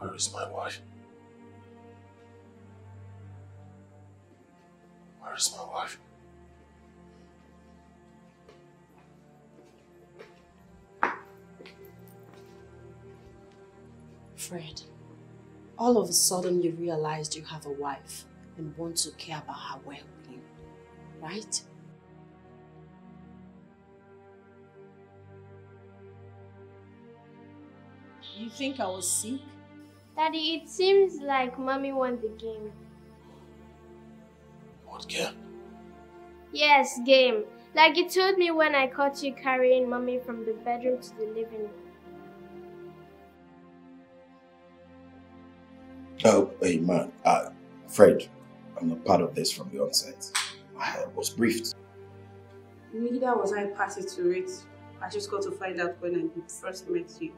Where is my wife? Where is my wife? Fred, all of a sudden you realized you have a wife and want to care about her well-being, right? You think I was sick? Daddy, it seems like Mommy won the game. What game? Yes, game. Like you told me when I caught you carrying Mommy from the bedroom to the living room. Oh, hey man, Fred, I'm not part of this from the onset. I was briefed. Neither was I party to it. I just got to find out when I first met you.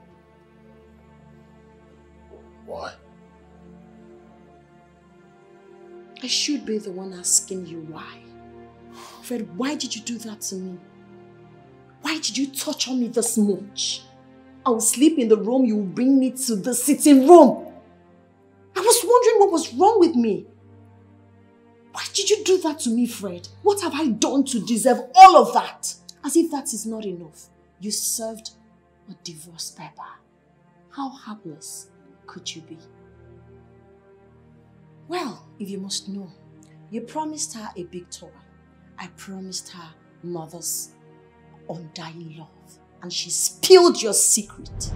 Why? I should be the one asking you why. Fred, why did you do that to me? Why did you torture me this much? I will sleep in the room, you will bring me to the sitting room. I was wondering what was wrong with me. Why did you do that to me, Fred? What have I done to deserve all of that? As if that is not enough. You served a divorce paper. How heartless could you be? Well, if you must know, you promised her a big toy. I promised her mother's undying love. And she spilled your secret.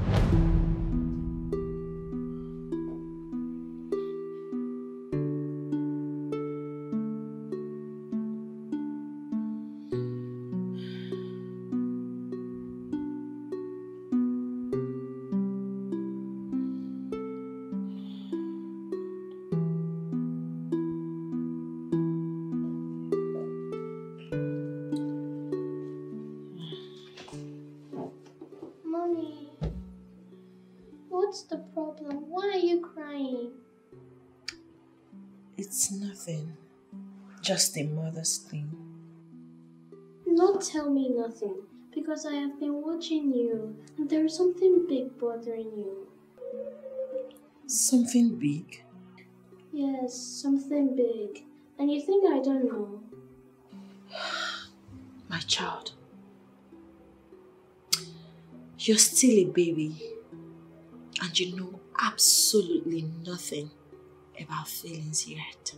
What's the problem? Why are you crying? It's nothing. Just a mother's thing. Don't tell me nothing, because I have been watching you and there is something big bothering you. Something big? Yes, something big. And you think I don't know? My child, you're still a baby and you know absolutely nothing about feelings yet.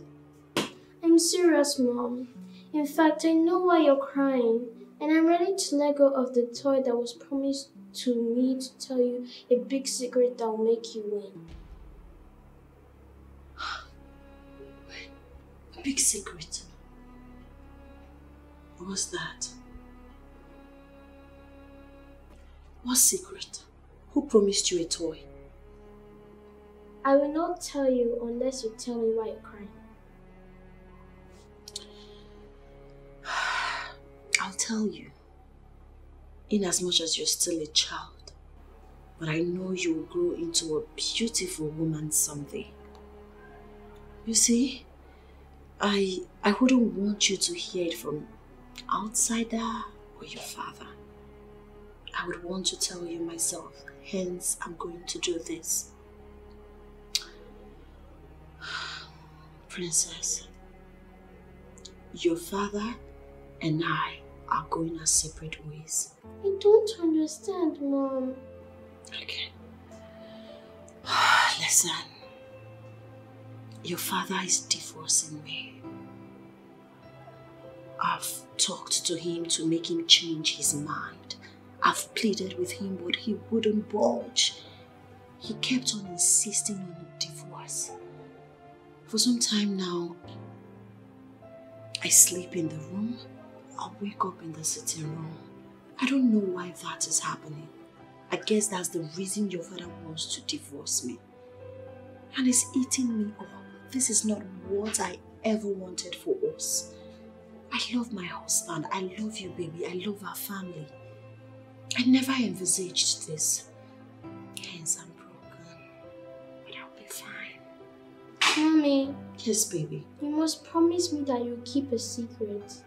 I'm serious, Mom. In fact, I know why you're crying and I'm ready to let go of the toy that was promised to me to tell you a big secret that will make you win. A big secret? What's that? What secret? Who promised you a toy? I will not tell you unless you tell me why you're crying. I'll tell you, inasmuch as you're still a child, but I know you'll grow into a beautiful woman someday. You see, I wouldn't want you to hear it from outsider or your father. I would want to tell you myself, hence I'm going to do this. Princess, your father and I are going our separate ways. I don't understand, Mom. Okay. Listen. Your father is divorcing me. I've talked to him to make him change his mind. I've pleaded with him, but he wouldn't budge. He kept on insisting on a divorce. For some time now, I sleep in the room. I wake up in the sitting room. I don't know why that is happening. I guess that's the reason your father wants to divorce me. And it's eating me up. This is not what I ever wanted for us. I love my husband. I love you, baby. I love our family. I never envisaged this. Hence, I'm broken. But I'll be fine. Mommy. Yes, baby. You must promise me that you'll keep a secret.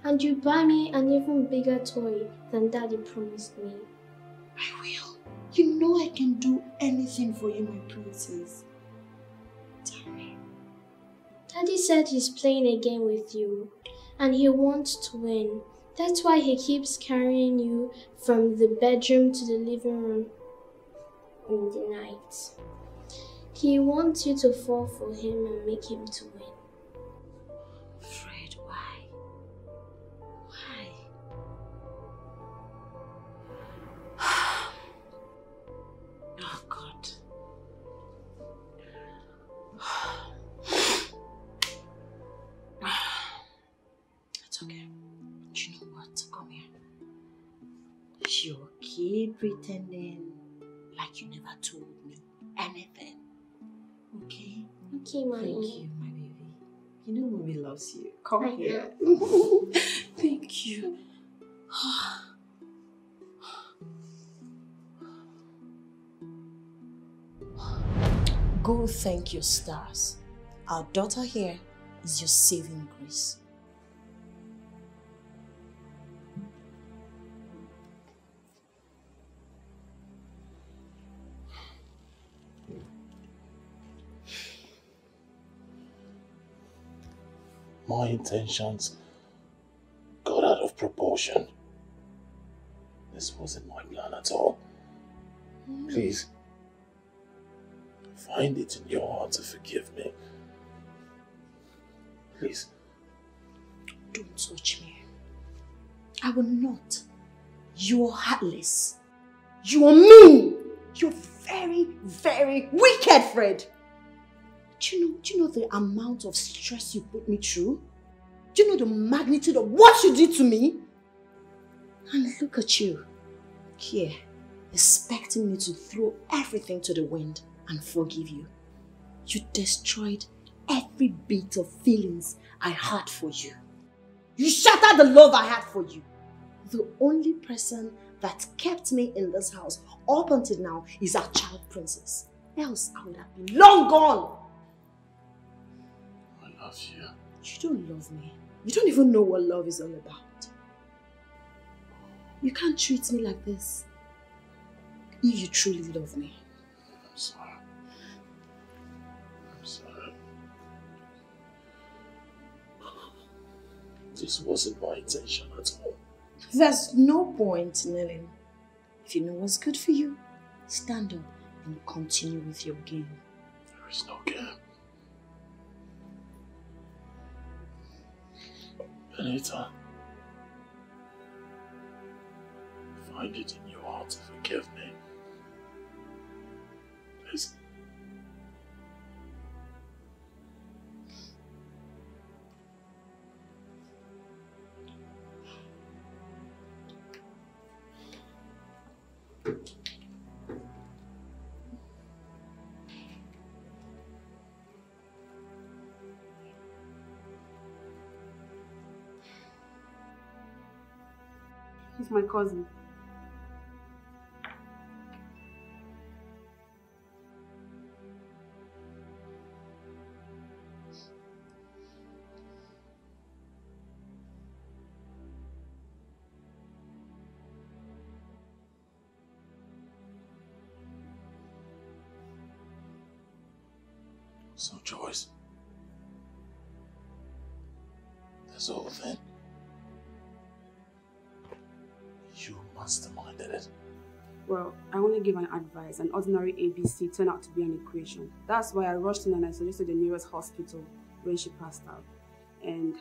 And you buy me an even bigger toy than Daddy promised me. I will. You know I can do anything for you, my princess. Tell me. Daddy said he's playing a game with you and he wants to win. That's why he keeps carrying you from the bedroom to the living room in the night. He wants you to fall for him and make him to win. Fred, why? Why? Oh, God. It's okay. You know what? Come here. You keep pretending like you never told me anything. Okay? Okay, Mommy. Thank you, my baby. You know Mommy loves you. Come I here. Thank you. Go thank your stars. Our daughter here is your saving grace. My intentions got out of proportion. This wasn't my plan at all. Please, find it in your heart to forgive me. Please. Don't touch me. I will not. You are heartless. You are mean. You're very, very wicked, Fred. Do you know the amount of stress you put me through? Do you know the magnitude of what you did to me? And look at you, here, expecting me to throw everything to the wind and forgive you. You destroyed every bit of feelings I had for you. You shattered the love I had for you. The only person that kept me in this house up until now is our child princess. Else I would have been long gone. I love you. You don't love me. You don't even know what love is all about. You can't treat me like this if you truly love me. I'm sorry. I'm sorry. This wasn't my intention at all. There's no point in kneeling. If you know what's good for you, stand up and continue with your game. There is no game. Benita, find it in your heart to forgive me. Please. He's my cousin. So, Joyce, that's all then. You masterminded it. Well, I only gave an advice. An ordinary ABC turned out to be an equation. That's why I rushed in and I suggested the nearest hospital when she passed out. And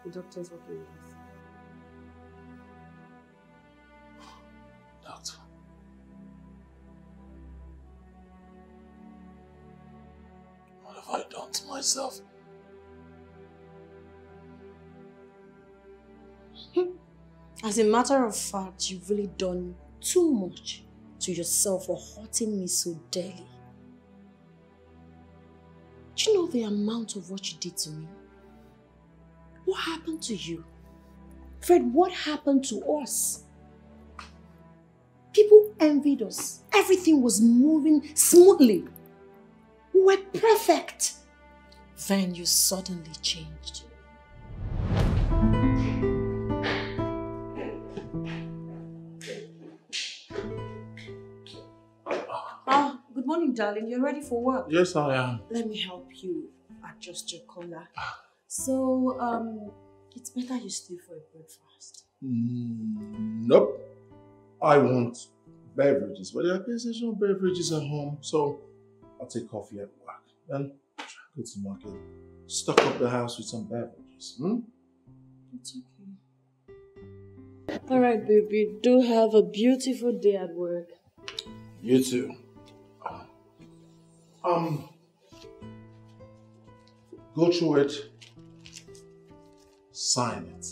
the doctor's working with us. Doctor. What have I done to myself? As a matter of fact, you've really done too much to yourself for hurting me so dearly. Do you know the amount of what you did to me? What happened to you? Fred, what happened to us? People envied us. Everything was moving smoothly. We were perfect. Then you suddenly changed. darling. You're ready for work. Yes, I am. Let me help you adjust your collar. So, it's better you stay for a breakfast. Nope. I want beverages, but there are no beverages at home, so I'll take coffee at work. Then go to market, stock up the house with some beverages. It's okay. Alright, baby. Do have a beautiful day at work. You too. Go through it. Sign it.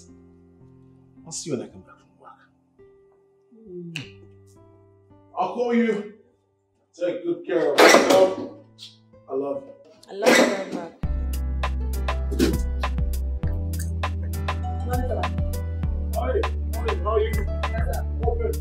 I'll see you when I come back from work. I'll call you. Take good care of yourself. I love you. I love you very much. Hi, how are you? Open.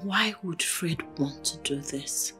Why would Fred want to do this?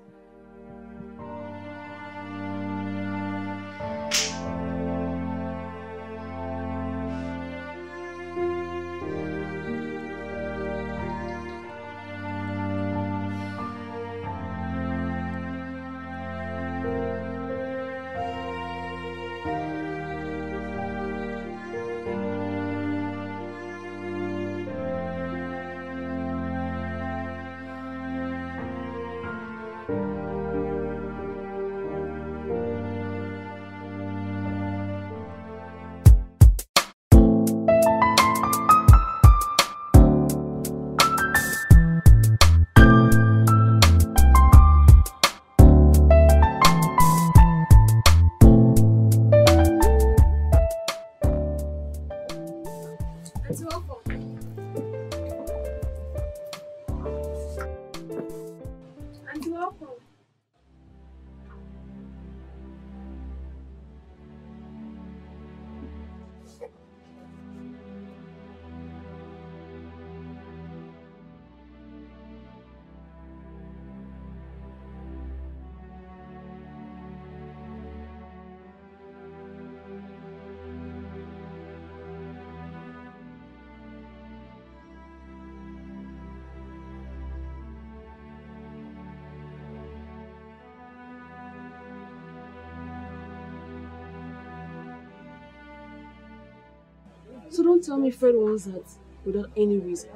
So don't tell me Fred wants that without any reason.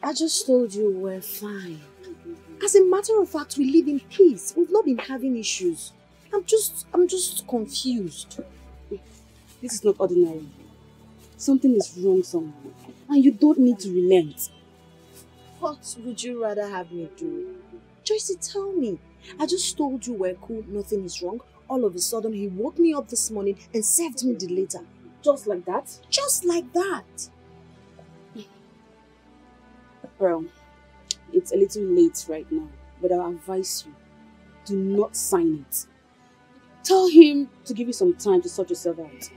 I just told you we're fine. As a matter of fact, we live in peace. We've not been having issues. I'm just confused. This is not ordinary. Something is wrong somewhere. And you don't need to relent. What would you rather have me do? Joyce, tell me. I just told you we're cool, nothing is wrong. All of a sudden, he woke me up this morning and served me the letter. Just like that? Just like that. Well, it's a little late right now, but I'll advise you, do not sign it. Tell him to give you some time to sort yourself out.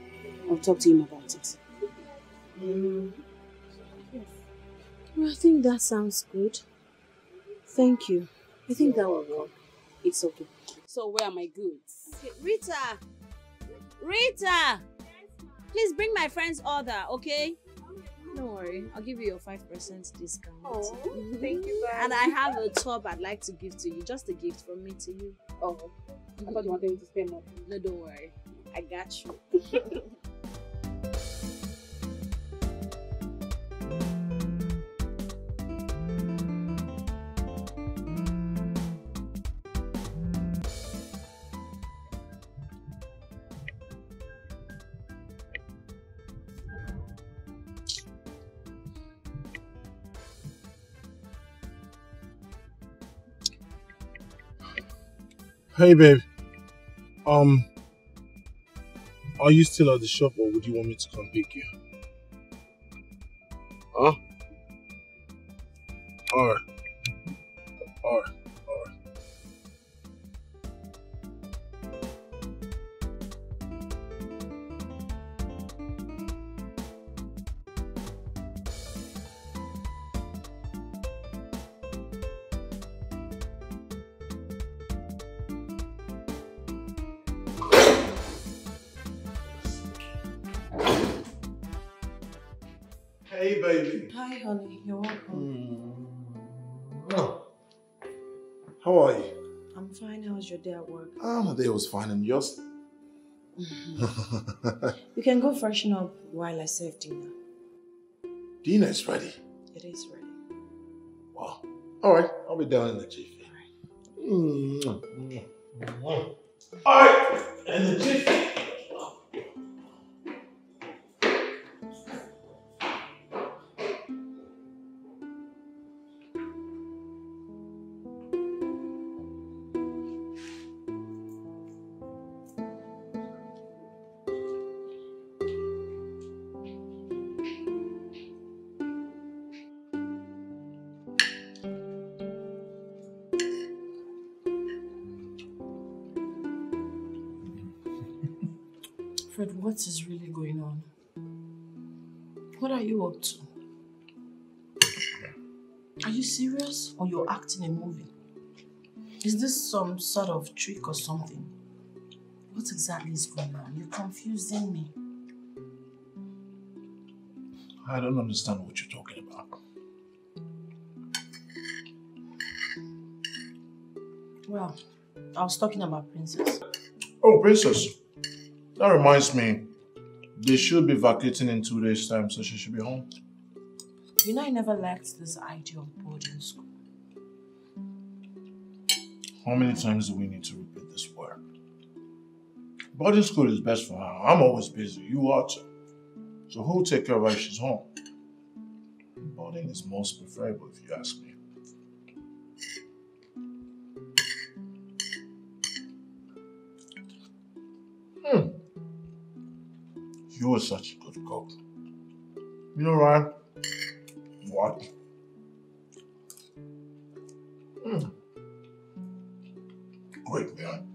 I'll talk to him about it. Yes. Well, I think that sounds good. Thank you. I think that will work. It's okay. So where are my goods? Okay, Rita! Rita! Please bring my friend's order, okay? Don't worry, I'll give you your 5% discount. Oh, thank you very much. And I have a top I'd like to give to you. Just a gift from me to you. Oh, I thought you wanted me to spend more. No, don't worry. I got you. Hey, babe. Are you still at the shop or would you want me to come pick you? Huh? Alright. Alright. Hey, baby. Hi, honey. You're welcome. How are you? I'm fine. How's your day at work? My day was fine, and yours? You can go freshen up while I serve dinner. Dinner's ready. It is ready. Wow. Alright, I'll be down in the jiffy. Alright, in the jiffy. Fred, what is really going on? What are you up to? Are you serious or you're acting a movie? Is this some sort of trick or something? What exactly is going on? You're confusing me. I don't understand what you're talking about. Well, I was talking about Princess. Oh, Princess. That reminds me, they should be vacating in 2 days' time, so she should be home. You know, I never liked this idea of boarding school. How many times do we need to repeat this word? Boarding school is best for her. I'm always busy. You are too. So who'll take care of her if she's home? Boarding is most preferable if you ask me. You are such a good cook. You know, Ryan? What? Great, man.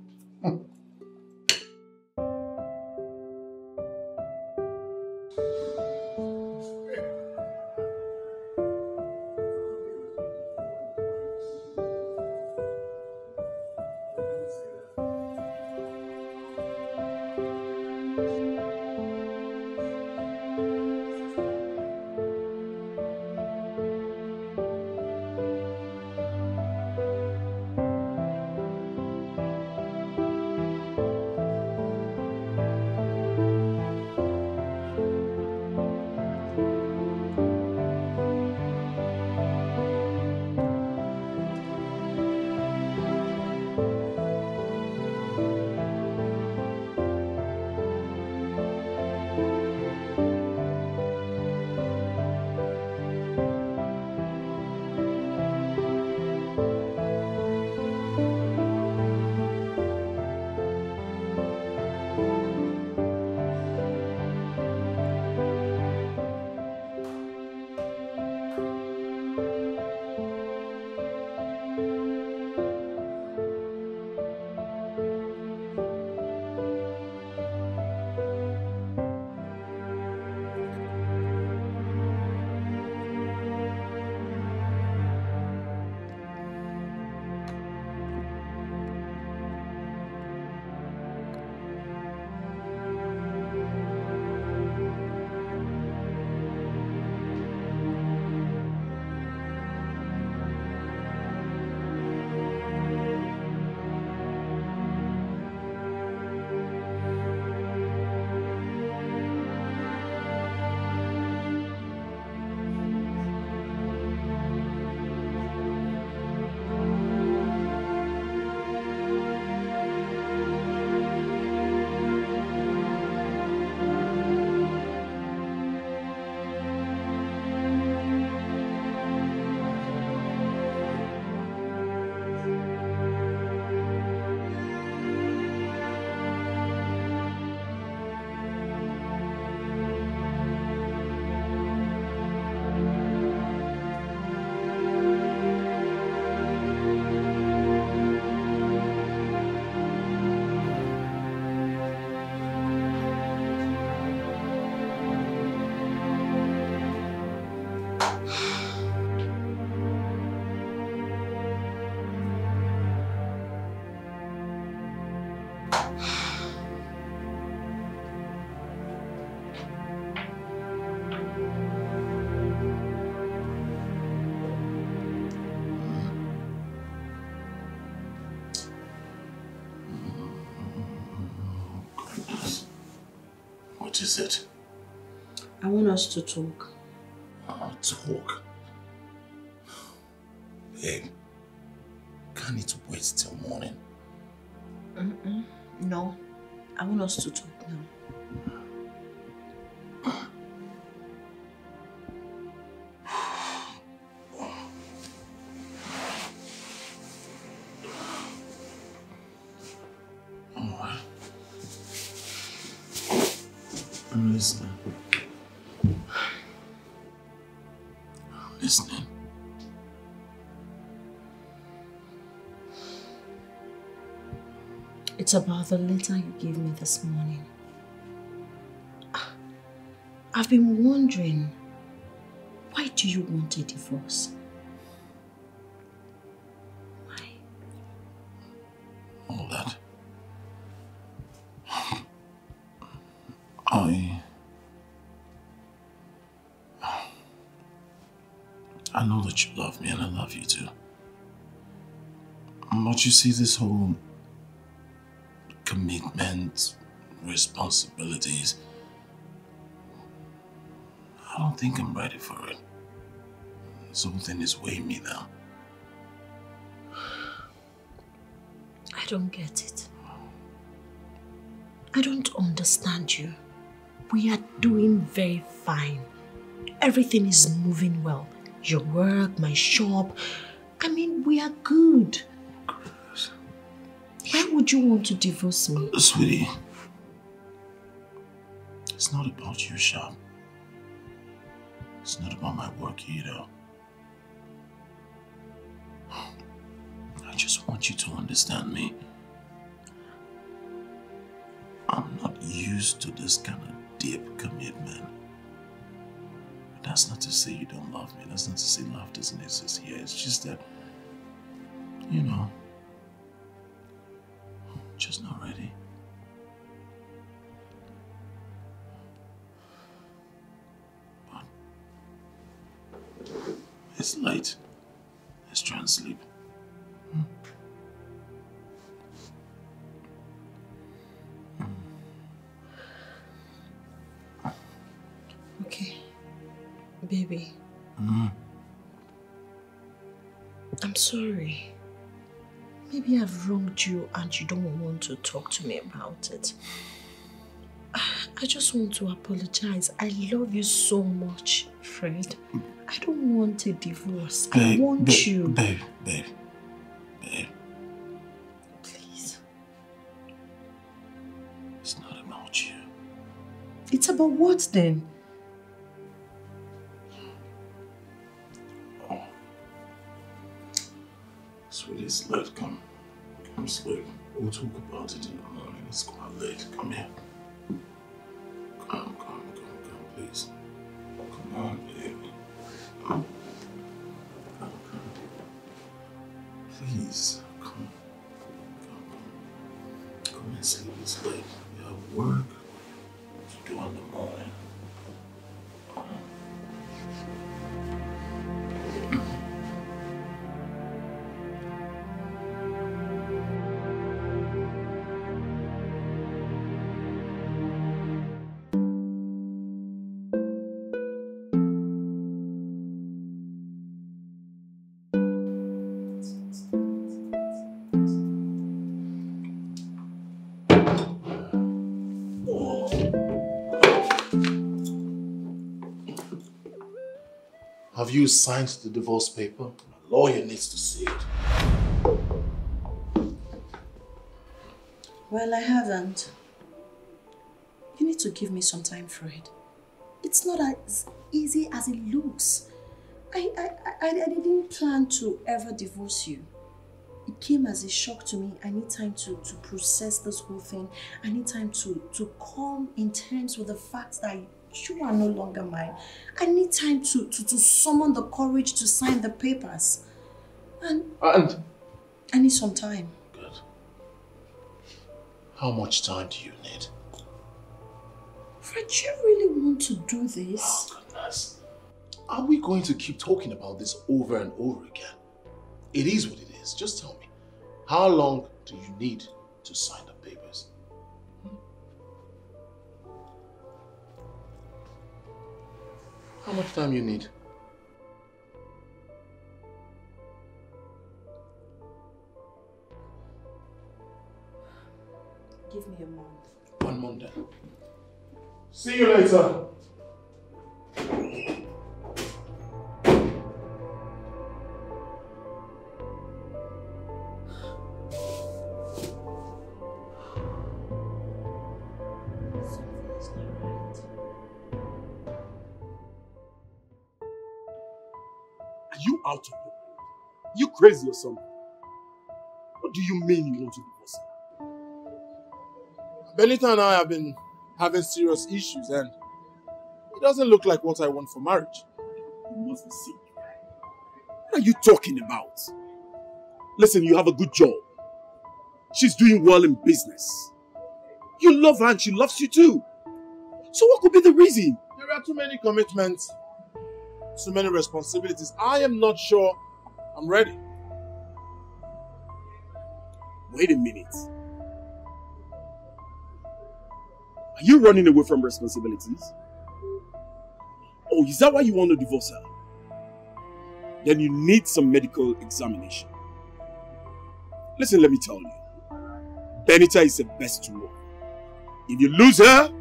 What is it? I want us to talk. Talk? Babe, can't it wait till morning? No, I want us to talk now. Alright. I'm listening. I'm listening. It's about the letter you gave me this morning. I've been wondering, why do you want a divorce? Why? All that. I know that you love me and I love you too. But you see, this whole commitment, responsibilities, I don't think I'm ready for it. Something is weighing me down. I don't get it. I don't understand you. We are doing very fine. Everything is moving well. Your work, my shop. I mean, we are good. Why would you want to divorce me? Sweetie, it's not about your shop. It's not about my work either. I just want you to understand me. I'm not used to this kind of deep commitment. But that's not to say you don't love me. That's not to say love doesn't exist here. It's just that, you know, just not ready. But it's late. Let's try and sleep. Okay, baby. I'm sorry. Maybe I've wronged you and you don't want to talk to me about it. I just want to apologize. I love you so much, Fred. I don't want a divorce. I want you. Babe. Please. It's not about you. It's about what then? Sweetie, it's late. Come sleep. We'll talk about it in the morning. It's quite late. Come here. Come, please. Come on, baby. Come. Please, come and sleep. It's late. We have work to do in the morning. Have you signed the divorce paper? My lawyer needs to see it. Well, I haven't. You need to give me some time, Fred. It's not as easy as it looks. I didn't plan to ever divorce you. It came as a shock to me. I need time to process this whole thing. I need time to come in terms with the fact that you are no longer mine. I need time to summon the courage to sign the papers. And I need some time. Good. How much time do you need? Fred, you really want to do this? Oh, goodness. Are we going to keep talking about this over and over again? It is what it is. Just tell me, how long do you need to sign the papers? How much time you need? Give me a month. 1 month then. See you later. Are you out of your mind? You crazy or something? What do you mean you want to divorce her? Benita and I have been having serious issues and it doesn't look like what I want for marriage. You must be sick. What are you talking about? Listen, you have a good job. She's doing well in business. You love her and she loves you too. So what could be the reason? There are too many commitments, too many responsibilities. I am not sure I'm ready. Wait a minute. Are you running away from responsibilities? Oh, is that why you want to divorce her? Then you need some medical examination. Listen, let me tell you. Benita is the best to know. If you lose her,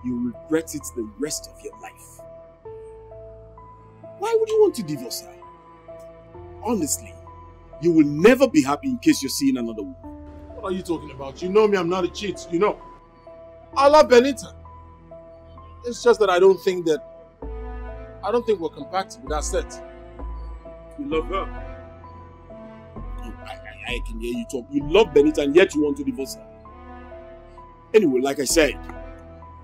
you'll regret it the rest of your life. Why would you want to divorce her? Honestly, you will never be happy in case you're seeing another woman. What are you talking about? You know me, I'm not a cheat, you know. I love Benita. It's just that I don't think we're compatible, that's it. You love her? Oh, I can hear you talk. You love Benita and yet you want to divorce her. Anyway, like I said,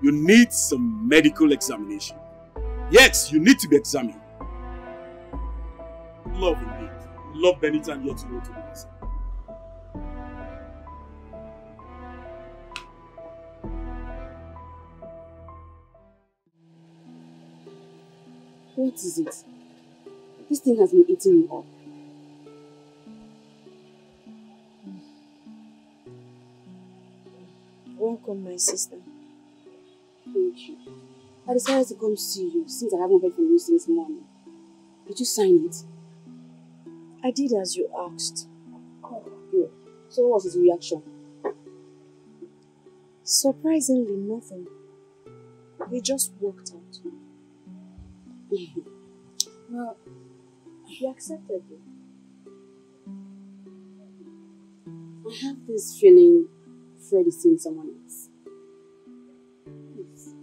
you need some medical examination. Yes, you need to be examined. Love indeed. You love Benita and yet you want to divorce her. What is it? This thing has been eating me up. Welcome, my sister. Thank you. I decided to come see you since I haven't heard from you since morning. Did you sign it? I did as you asked. Oh, good. So what was his reaction? Surprisingly, nothing. He just walked out. Well, he accepted you. I have this feeling Fred is seeing someone else. Yes.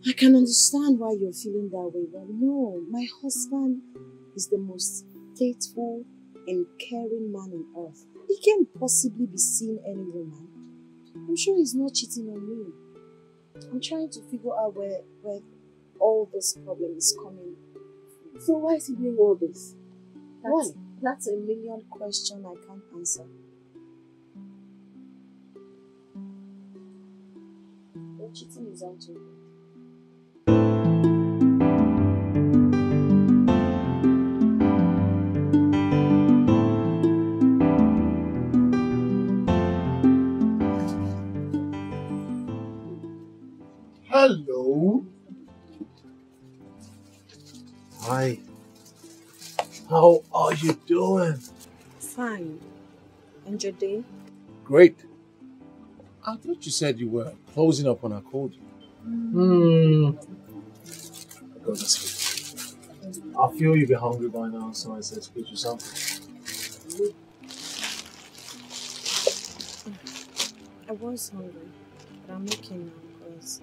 I can understand why you're feeling that way, but no, my husband is the most faithful and caring man on earth. He can't possibly be seeing any woman. I'm sure he's not cheating on me. I'm trying to figure out where all this problem is coming from. So why is he doing all this? Why? That's a million question I can't answer. But cheating is out to me. Hello. Hi. How are you doing? Fine. And your day? Great. I thought you said you were closing up when I called you. Go to sleep. I feel you'll be hungry by now, so I said to get you something. I was hungry, but I'm okay now because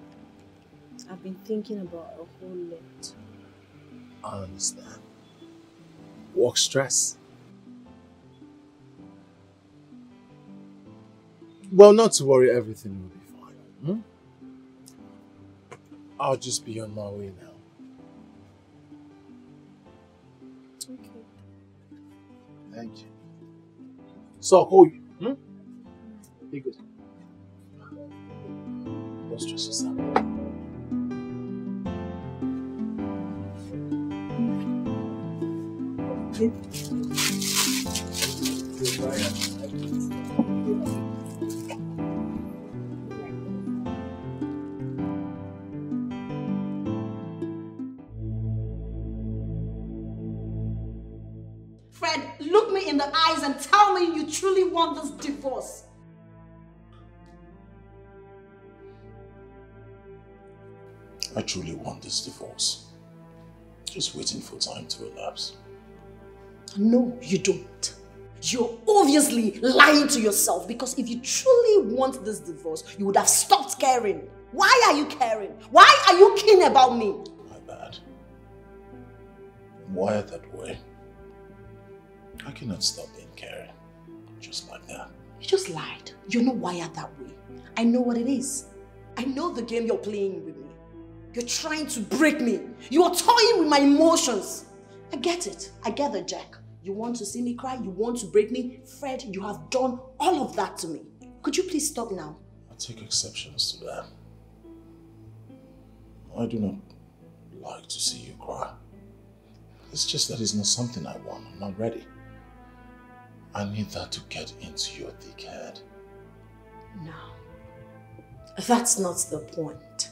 I've been thinking about a whole lot. I understand. Work stress. Well, not to worry, everything will be fine. I'll just be on my way now. Okay. Thank you. So I'll call you. Be good. Don't stress yourself. look me in the eyes and tell me you truly want this divorce. I truly want this divorce. Just waiting for time to elapse. No, you don't. You're obviously lying to yourself, because if you truly want this divorce, you would have stopped caring. Why are you caring? Why are you keen about me? My bad. I'm wired that way. I cannot stop being caring. Just like that. You just lied. You're not wired that way. I know what it is. I know the game you're playing with me. You're trying to break me. You are toying with my emotions. I get it. I get it, Jack. You want to see me cry? You want to break me? Fred, you have done all of that to me. Could you please stop now? I take exceptions to that. I do not like to see you cry. It's just that it's not something I want. I'm not ready. I need that to get into your thick head. No. That's not the point.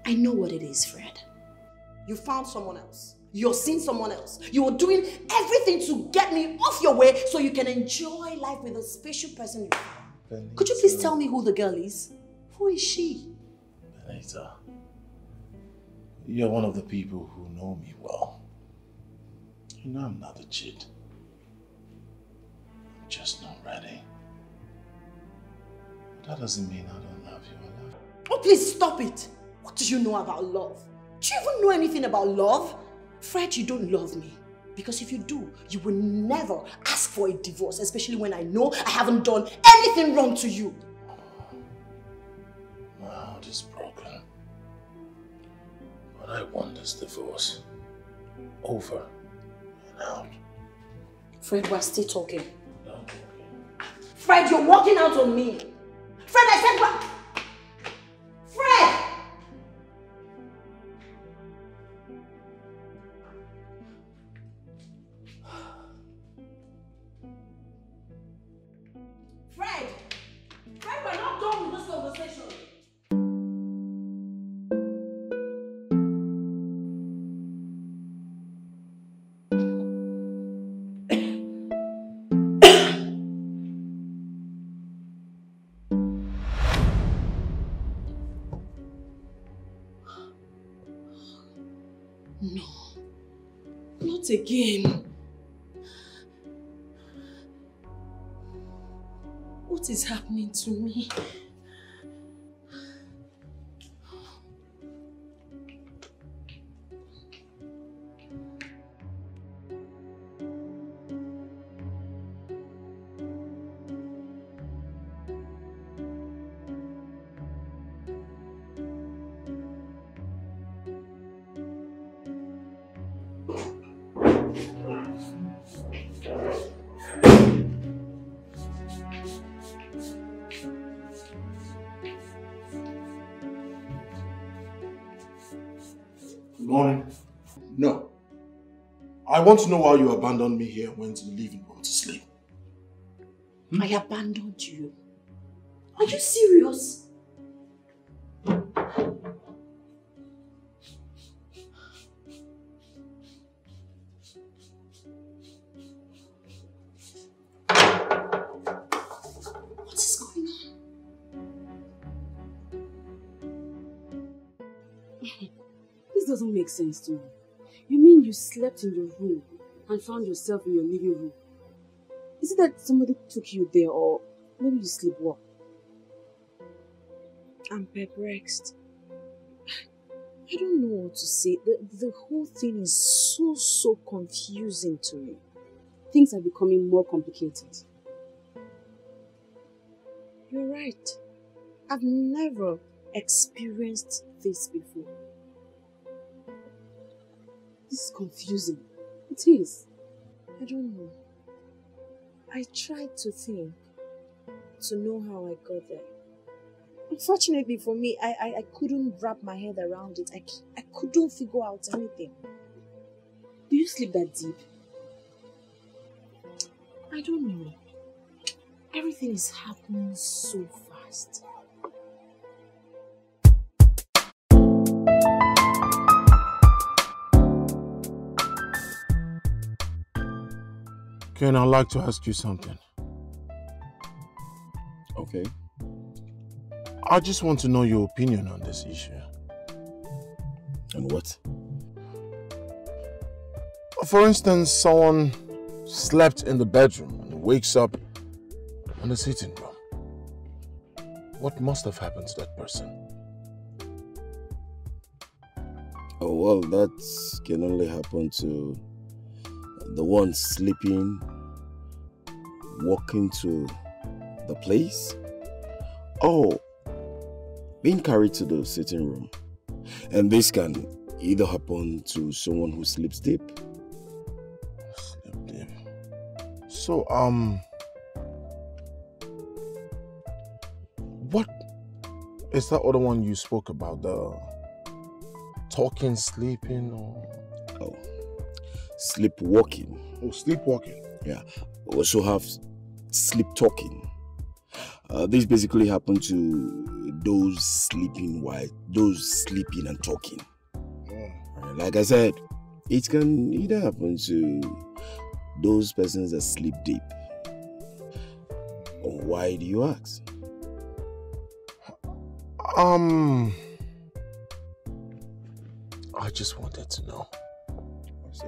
I know what it is, Fred. You found someone else. You're seeing someone else. You are doing everything to get me off your way so you can enjoy life with a special person you found. Could you please tell me who the girl is? Who is she? Benita, you're one of the people who know me well. You know I'm not a cheat. I'm just not ready. But that doesn't mean I don't love you. I love you. Oh, please stop it. What do you know about love? Do you even know anything about love? Fred, you don't love me. Because if you do, you will never ask for a divorce, especially when I know I haven't done anything wrong to you. My heart is broken. But I want this divorce. Over and out. Fred, we're still talking. No talking. Fred, you're walking out on me. Fred, I said what? Fred! Fred! Fred, we're not done with this conversation. No, not again. What is happening to me? Good morning. No. I want to know why you abandoned me here and went to the living room to sleep. I abandoned you. Are you serious? What is going on? This doesn't make sense to me. You mean you slept in your room and found yourself in your living room? Is it that somebody took you there, or maybe you sleepwalked? I'm perplexed. I don't know what to say. The whole thing is so confusing to me. Things are becoming more complicated. You're right. I've never experienced this before. This is confusing. It is. I don't know. I tried to think, to know how I got there. Unfortunately for me, I couldn't wrap my head around it. I couldn't figure out anything. Do you sleep that deep? I don't know. Everything is happening so fast. Ken, I'd like to ask you something. Okay. I just want to know your opinion on this issue. And what? For instance, someone slept in the bedroom and wakes up in the sitting room. What must have happened to that person? Oh, well, that can only happen to the one sleeping, walking to the place, or being carried to the sitting room. And this can either happen to someone who sleeps deep. Sleep deep. So, what is that other one you spoke about? The talking, sleeping, or? Oh, sleepwalking. Oh, sleepwalking. Yeah. We also have sleep talking. This basically happen to those sleeping and talking. Like I said, it can either happen to those persons that sleep deep. Why do you ask? I just wanted to know. I see.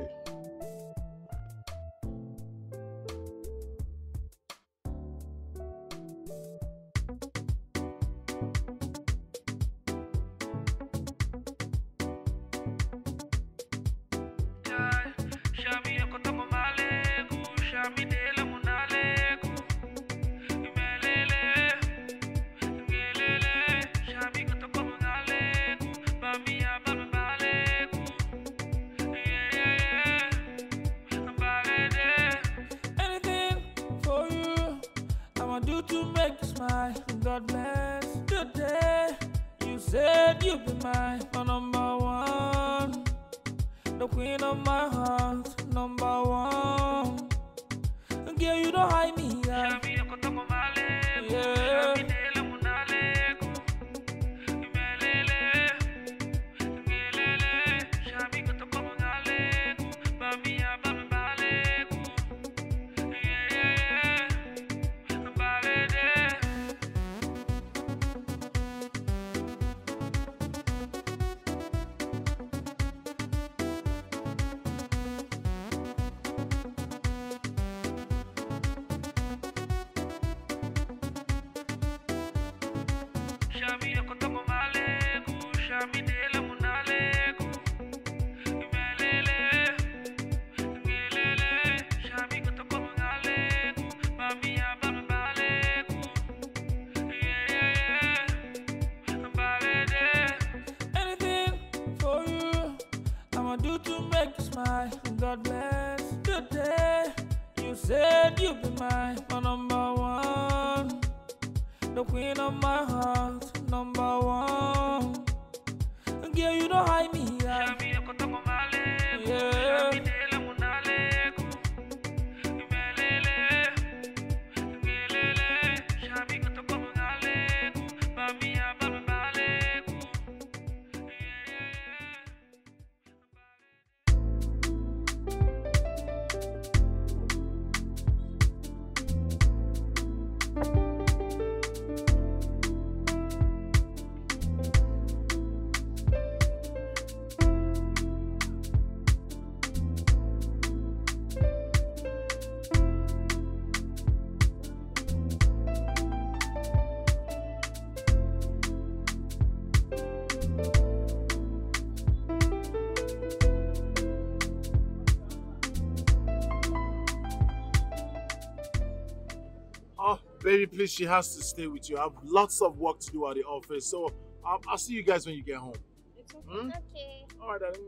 Baby, please, she has to stay with you. I have lots of work to do at the office, so I'll see you guys when you get home. It's okay. Okay. All right, darling.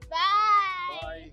Bye. Bye.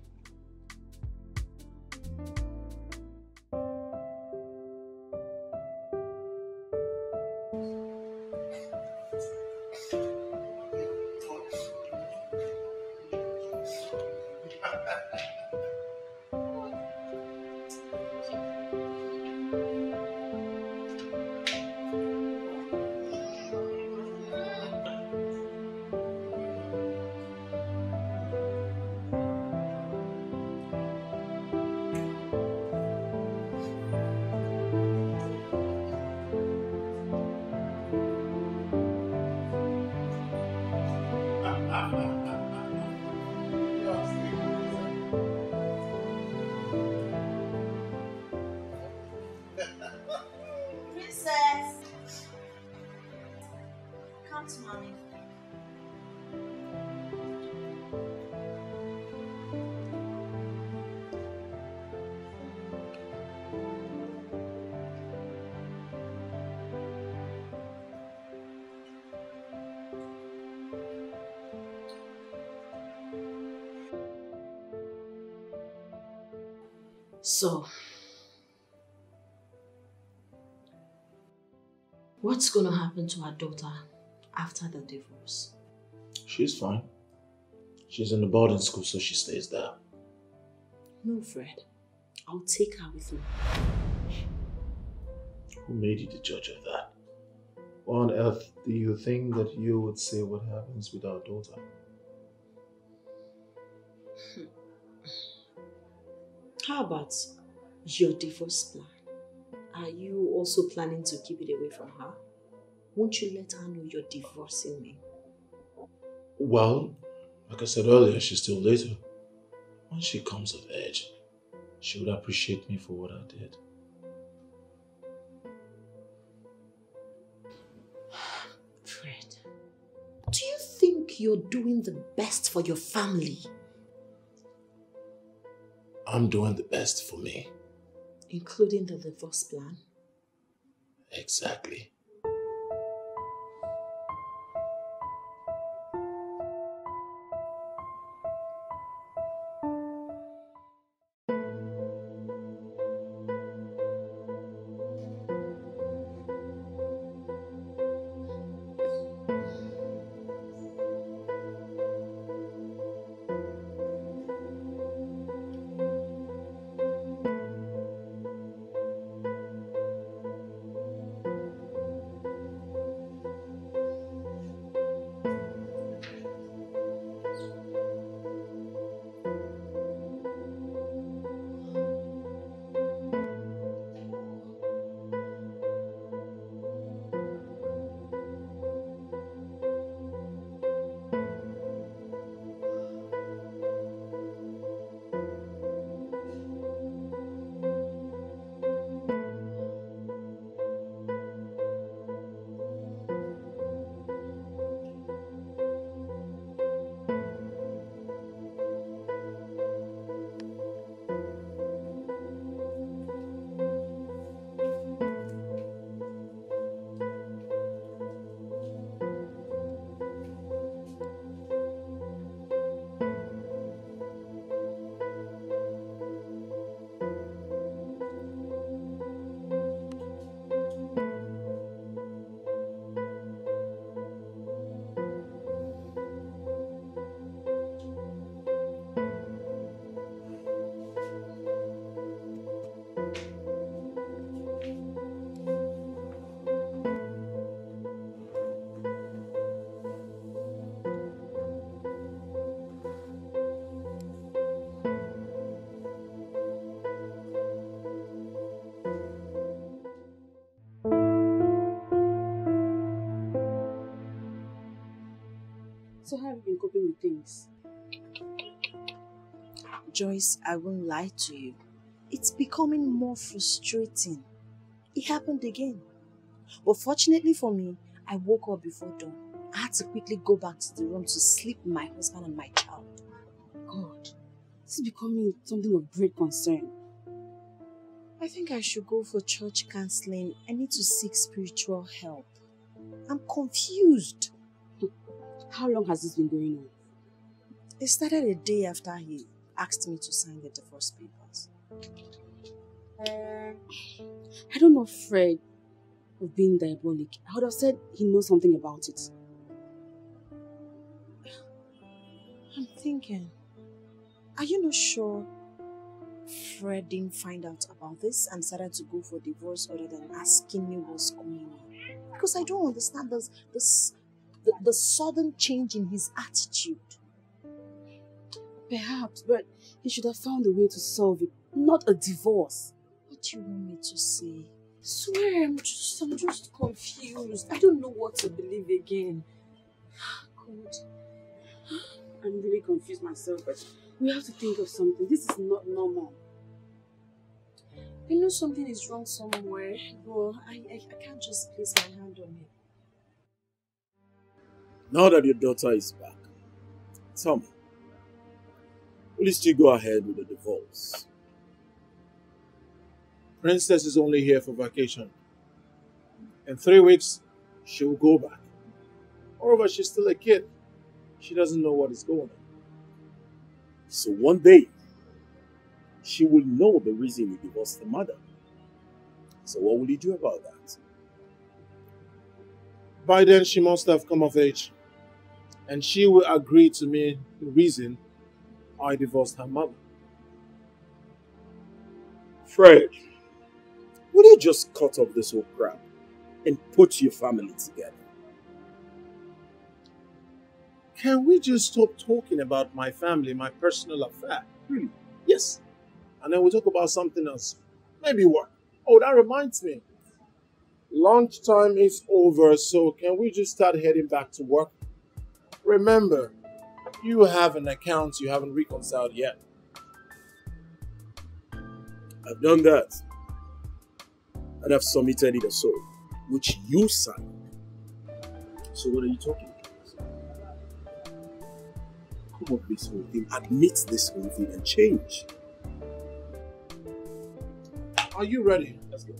can't, mommy. So, what's going to happen to our daughter after the divorce? She's fine. She's in the boarding school, so she stays there. No, Fred. I'll take her with me. Who made you the judge of that? Why on earth do you think that you would say what happens with our daughter? How about your divorce plan? Are you also planning to keep it away from her? Won't you let her know you're divorcing me? Well, like I said earlier, she's still little. When she comes of age, she would appreciate me for what I did. Fred, do you think you're doing the best for your family? I'm doing the best for me. Including the divorce plan? Exactly. So how have you been coping with things? Joyce, I won't lie to you. It's becoming more frustrating. It happened again. But fortunately for me, I woke up before dawn. I had to quickly go back to the room to sleep with my husband and my child. God, this is becoming something of great concern. I think I should go for church counseling. I need to seek spiritual help. I'm confused. How long has this been going on? It started a day after he asked me to sign the divorce papers. I don't know Fred of being diabolic. I would have said he knows something about it. I'm thinking, are you not sure Fred didn't find out about this and decided to go for divorce other than asking me what's going on? Because I don't understand the sudden change in his attitude. Perhaps, but he should have found a way to solve it, not a divorce. What do you want me to say? I swear, I'm just confused. I don't know what to believe again. God, I'm really confused myself, but we have to think of something. This is not normal. I know something is wrong somewhere, but I can't just place my hand on it. Now that your daughter is back, tell me, will you still go ahead with the divorce? Princess is only here for vacation. In 3 weeks, she will go back. Moreover, she's still a kid. She doesn't know what is going on. So one day, she will know the reason you divorced the mother. So what will you do about that? By then, she must have come of age. And she will agree to me the reason I divorced her mother. Fred, will you just cut off this whole crap and put your family together? Can we just stop talking about my family, my personal affair? Really? Yes. And then we'll talk about something else. Maybe what? Oh, that reminds me. Lunchtime is over, so can we just start heading back to work? Remember, you have an account you haven't reconciled yet. I've done that. And I've submitted it also, which you signed. So what are you talking about? Come up with this whole thing, admit this whole thing and change. Are you ready? Let's go.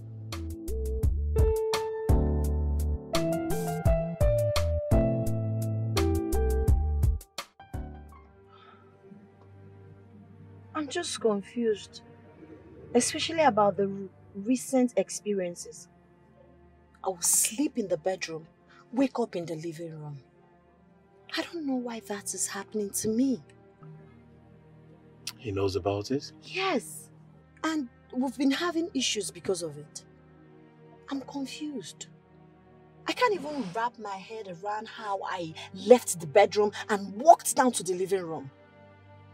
I'm just confused, especially about the recent experiences. I will sleep in the bedroom, wake up in the living room. I don't know why that is happening to me. He knows about it? Yes, and we've been having issues because of it. I'm confused. I can't even wrap my head around how I left the bedroom and walked down to the living room.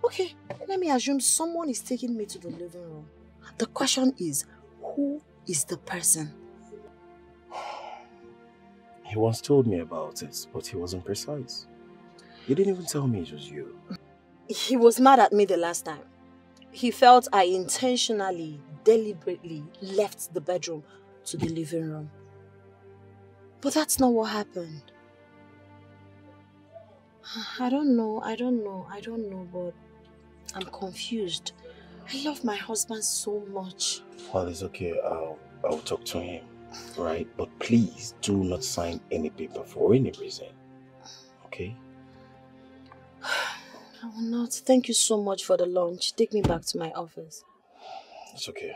Okay, let me assume someone is taking me to the living room. The question is, who is the person? He once told me about it, but he wasn't precise. He didn't even tell me it was you. He was mad at me the last time. He felt I intentionally, deliberately left the bedroom to the living room. But that's not what happened. I don't know, but I'm confused. I love my husband so much. Well, it's okay. I'll talk to him, right? But please do not sign any paper for any reason, okay? I will not. Thank you so much for the lunch. Take me back to my office. It's okay.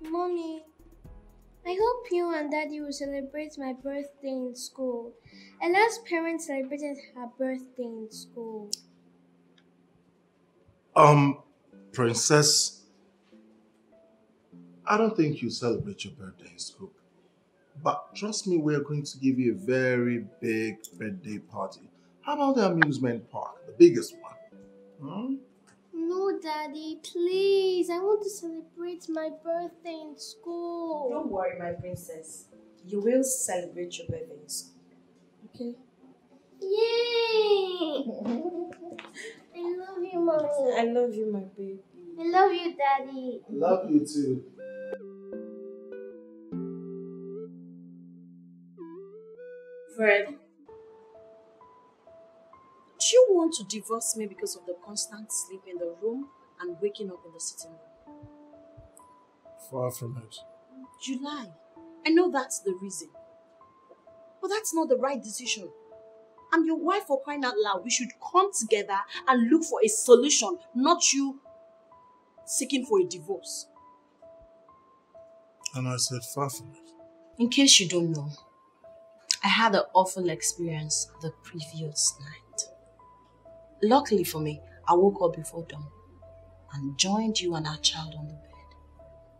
Mommy, I hope you and Daddy will celebrate my birthday in school. Ella's parents celebrated her birthday in school. Princess, I don't think you celebrate your birthday in school. But trust me, we're going to give you a very big birthday party. How about the amusement park, the biggest one? Hmm? No, Daddy, please. I want to celebrate my birthday in school. Don't worry, my princess. You will celebrate your birthday in school. Okay? Yay! I love you, Mommy. I love you, my baby. I love you, Daddy. Love you too. Fred, do you want to divorce me because of the constant sleep in the room and waking up in the sitting room? Far from it. You lie. I know that's the reason. But that's not the right decision. I'm your wife, for crying out loud. We should come together and look for a solution, not you seeking for a divorce. And I said far from it. In case you don't know, I had an awful experience the previous night. Luckily for me, I woke up before dawn and joined you and our child on the bed.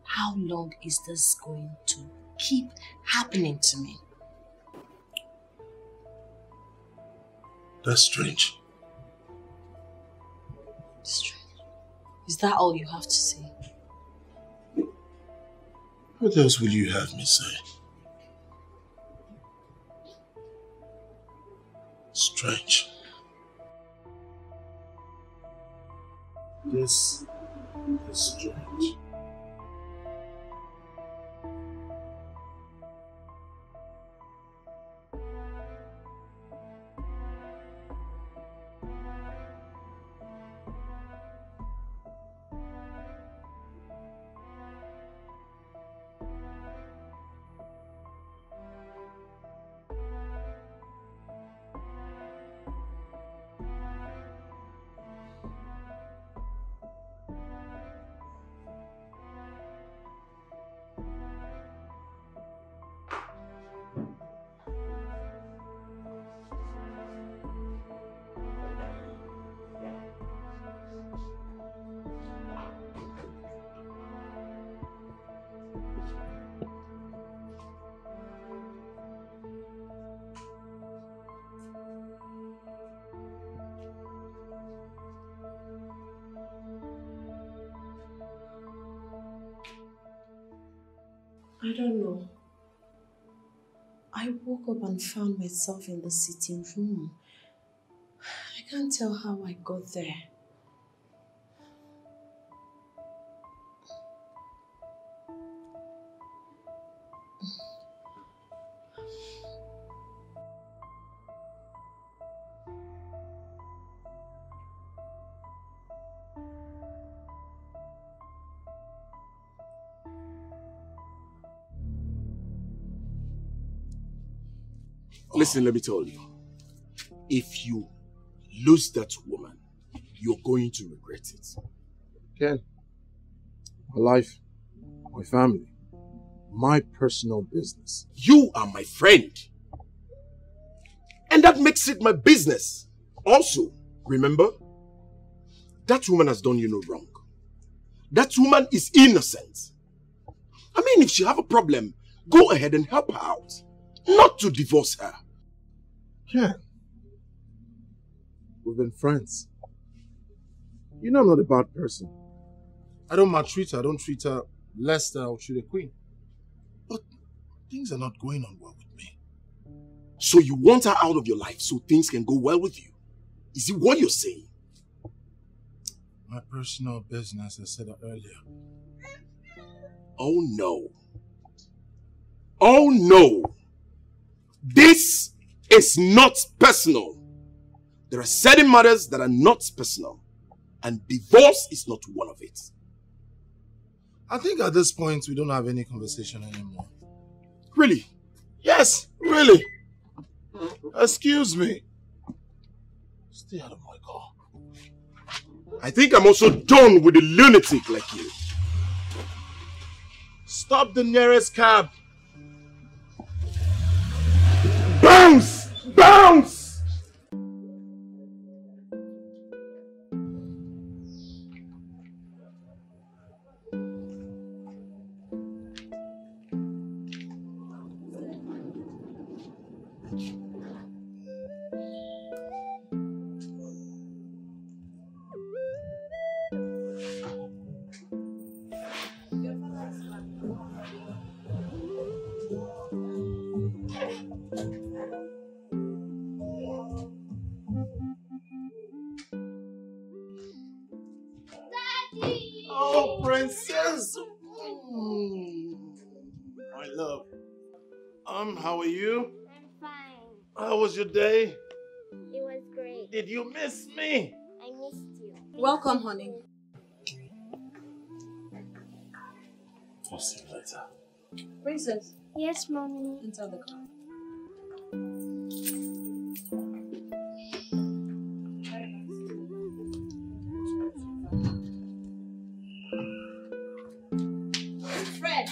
How long is this going to keep happening to me? That's strange. Strange. Is that all you have to say? What else will you have me say? Strange. This is strange. I don't know. I woke up and found myself in the sitting room. I can't tell how I got there. Listen, let me tell you. If you lose that woman, you're going to regret it. Ken, my life, my family, my personal business. You are my friend. And that makes it my business. Also, remember, that woman has done you no wrong. That woman is innocent. I mean, if she have a problem, go ahead and help her out. Not to divorce her. Ken, we've been friends. You know I'm not a bad person. I don't maltreat her. I don't treat her less than I would treat a queen. But things are not going on well with me. So you want her out of your life so things can go well with you? Is it what you're saying? My personal business, I said that earlier. Oh no. Oh no. This is not personal. There are certain matters that are not personal. And divorce is not one of it. I think at this point we don't have any conversation anymore. Really? Yes, really. Excuse me. Stay out of my car. I think I'm also done with a lunatic like you. Stop the nearest cab. Bounce! Bounce! Oh, princess. My love. How are you? I'm fine. How was your day? It was great. Did you miss me? I missed you. Welcome, honey. I'll see you later. Princess, Yes, Mommy. enter the car. Fred.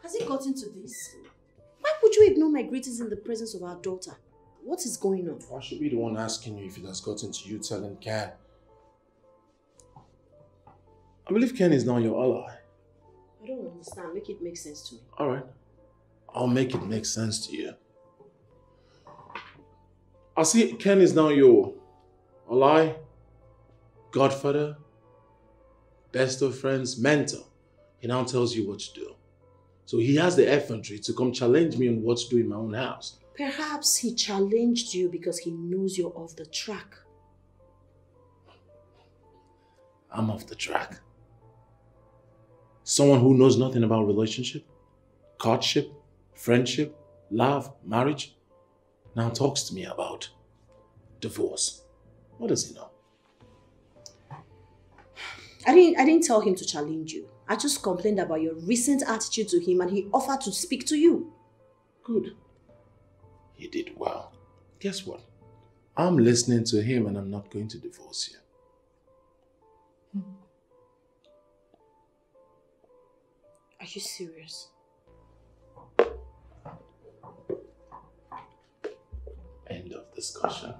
Has it gotten to this? Why would you ignore my greetings in the presence of our daughter? What is going on? I should be the one asking you if it has gotten to you telling Ken. I believe Ken is now your ally. I don't understand. Make it make sense to me. Alright. I'll make it make sense to you. I see Ken is now your ally, godfather, best of friends, mentor. He now tells you what to do. So he has the effrontery to come challenge me on what to do in my own house. Perhaps he challenged you because he knows you're off the track. I'm off the track. Someone who knows nothing about relationship, courtship, friendship, love, marriage, now talks to me about divorce. What does he know? I didn't tell him to challenge you. I just complained about your recent attitude to him and he offered to speak to you. Good. He did well. Guess what? I'm listening to him and I'm not going to divorce you. Are you serious? End of discussion.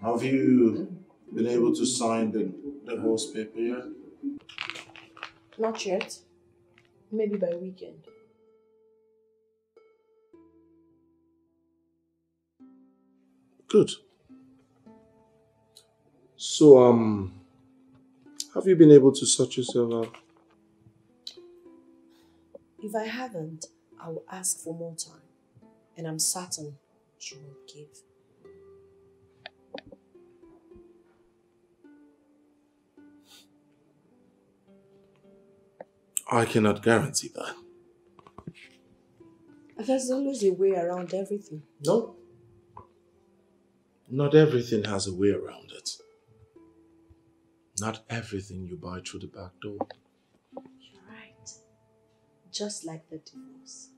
Have you been able to sign the divorce paper yet? Not yet. Maybe by weekend. Good. So, have you been able to sort yourself out? If I haven't, I will ask for more time. And I'm certain you will give. I cannot guarantee that. There's always a way around everything. No. Not everything has a way around it. Not everything you buy through the back door. You're right. Just like the divorce.